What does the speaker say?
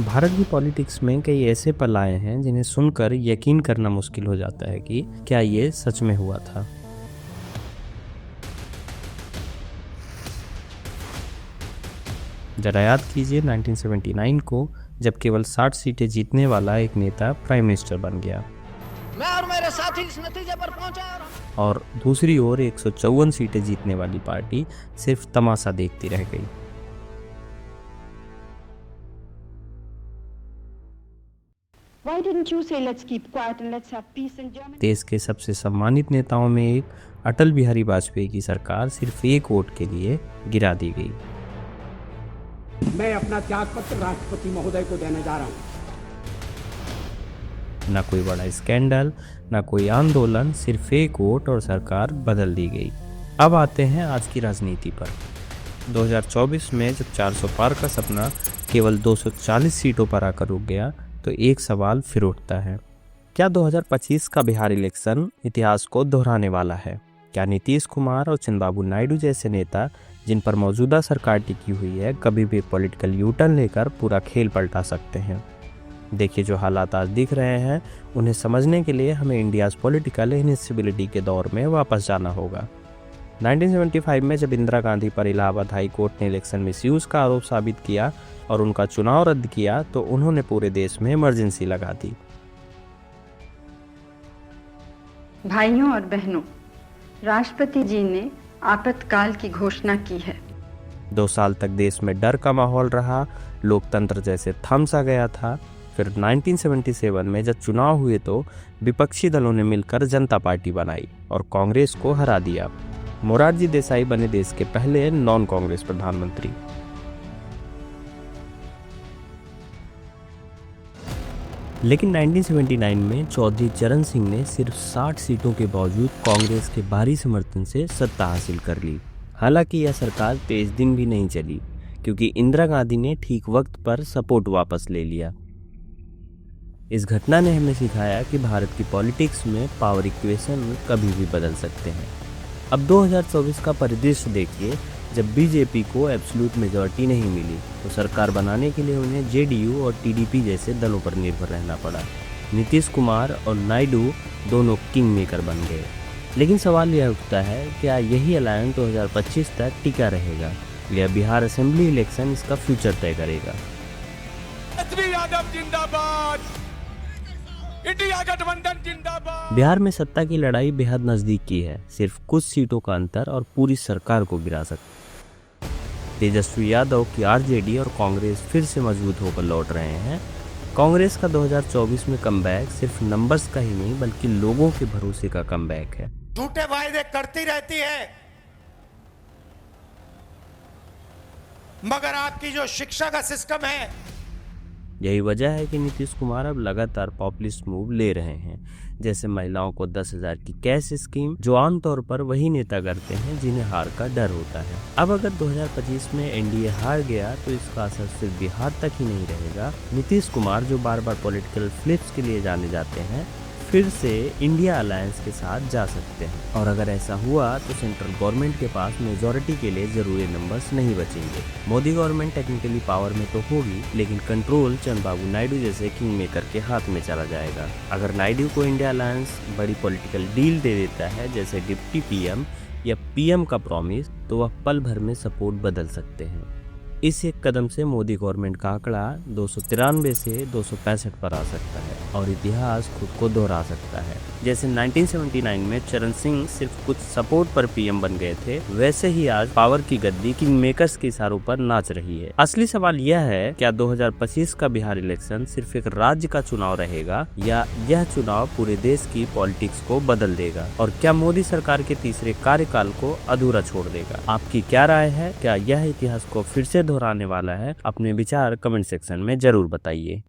भारत की पॉलिटिक्स में कई ऐसे पल आए हैं जिन्हें सुनकर यकीन करना मुश्किल हो जाता है कि क्या ये सच में हुआ था। जरा याद कीजिए 1979 को, जब केवल 60 सीटें जीतने वाला एक नेता प्राइम मिनिस्टर बन गया। मैं और मेरे साथी इस नतीजे पर पहुंचे और दूसरी ओर 154 सीटें जीतने वाली पार्टी सिर्फ तमाशा देखती रह गई। Why didn't you say let's keep quiet and let's have peace in Germany? देश के सबसे सम्मानित नेताओं में एक अटल बिहारी वाजपेयी की सरकार सिर्फ एक वोट के लिए गिरा दी गई। मैं अपना त्यागपत्र राष्ट्रपति महोदय को देने जा रहा हूं। ना कोई बड़ा स्कैंडल, ना कोई आंदोलन, सिर्फ एक वोट और सरकार बदल दी गई। अब आते हैं आज की राजनीति पर। 2024 में जब 400 पार का सपना केवल 240 सीटों पर आकर रुक गया, तो एक सवाल फिर उठता है, क्या 2025 का बिहार इलेक्शन इतिहास को दोहराने वाला है? क्या नीतीश कुमार और चंद्रबाबू नायडू जैसे नेता, जिन पर मौजूदा सरकार टिकी हुई है, कभी भी पॉलिटिकल यू टर्न लेकर पूरा खेल पलटा सकते हैं? देखिए, जो हालात आज दिख रहे हैं, उन्हें समझने के लिए हमें इंडियाज़ पॉलिटिकल इनस्टेबिलिटी के दौर में वापस जाना होगा। 1975 में जब इंदिरा गांधी पर इलाहाबाद हाई कोर्ट ने इलेक्शन मिसयूज का आरोप साबित किया और उनका चुनाव रद्द किया, तो उन्होंने पूरे देश में इमरजेंसी लगा दी। भाइयों और बहनों, राष्ट्रपति जी ने आपातकाल की घोषणा की है। 2 साल तक देश में डर का माहौल रहा, लोकतंत्र जैसे थम सा गया था। फिर 1977 में जब चुनाव हुए तो विपक्षी दलों ने मिलकर जनता पार्टी बनाई और कांग्रेस को हरा दिया। मोरारजी देसाई बने देश के पहले नॉन कांग्रेस प्रधानमंत्री। लेकिन 1979 में चौधरी चरण सिंह ने सिर्फ 60 सीटों के बावजूद कांग्रेस के भारी समर्थन से सत्ता हासिल कर ली। हालांकि यह सरकार तेज दिन भी नहीं चली, क्योंकि इंदिरा गांधी ने ठीक वक्त पर सपोर्ट वापस ले लिया। इस घटना ने हमें सिखाया कि भारत की पॉलिटिक्स में पावर इक्वेशन कभी भी बदल सकते हैं। अब 2024 का परिदृश्य देखिए। जब बीजेपी को एब्सोल्यूट मेजॉरिटी नहीं मिली, तो सरकार बनाने के लिए उन्हें जेडीयू और टीडीपी जैसे दलों पर निर्भर रहना पड़ा। नीतीश कुमार और नायडू दोनों किंग मेकर बन गए। लेकिन सवाल यह उठता है, क्या यही अलायंस 2025 तक टिका रहेगा, या बिहार असेंबली इलेक्शन इसका फ्यूचर तय करेगा? बिहार में सत्ता की लड़ाई बेहद नजदीक की है। सिर्फ कुछ सीटों का अंतर और पूरी सरकार को गिरा सकता है। तेजस्वी यादव की आरजेडी और कांग्रेस फिर से मजबूत होकर लौट रहे हैं। कांग्रेस का 2024 में कमबैक सिर्फ नंबर्स का ही नहीं, बल्कि लोगों के भरोसे का कमबैक है। झूठे वायदे करती रहती है, मगर आपकी जो शिक्षा का सिस्टम है, यही वजह है कि नीतीश कुमार अब लगातार पॉपुलिस्ट मूव ले रहे हैं, जैसे महिलाओं को 10,000 की कैश स्कीम, जो आमतौर पर वही नेता करते हैं जिन्हें हार का डर होता है। अब अगर 2025 में एनडीए हार गया, तो इसका असर सिर्फ बिहार तक ही नहीं रहेगा। नीतीश कुमार, जो बार बार पॉलिटिकल फ्लिप्स के लिए जाने जाते हैं, फिर से इंडिया अलायंस के साथ जा सकते हैं। और अगर ऐसा हुआ, तो सेंट्रल गवर्नमेंट के पास मेजॉरिटी के लिए जरूरी नंबर्स नहीं बचेंगे। मोदी गवर्नमेंट टेक्निकली पावर में तो होगी, लेकिन कंट्रोल चंद्रबाबू नायडू जैसे किंग मेकर के हाथ में चला जाएगा। अगर नायडू को इंडिया अलायंस बड़ी पॉलिटिकल डील दे देता है, जैसे डिप्टी पीएम या पीएम का प्रॉमिस, तो वह पल भर में सपोर्ट बदल सकते हैं। इस एक कदम से मोदी गवर्नमेंट का आंकड़ा 293 से 265 पर आ सकता है और इतिहास खुद को दोहरा सकता है। जैसे 1979 में चरण सिंह सिर्फ कुछ सपोर्ट पर पीएम बन गए थे, वैसे ही आज पावर की गद्दी किंग मेकर्स के इशारों पर नाच रही है। असली सवाल यह है, क्या 2025 का बिहार इलेक्शन सिर्फ एक राज्य का चुनाव रहेगा, या यह चुनाव पूरे देश की पॉलिटिक्स को बदल देगा? और क्या मोदी सरकार के तीसरे कार्यकाल को अधूरा छोड़ देगा? आपकी क्या राय है? क्या यह इतिहास को फिर से दोहराने वाला है? अपने विचार कमेंट सेक्शन में जरूर बताइए।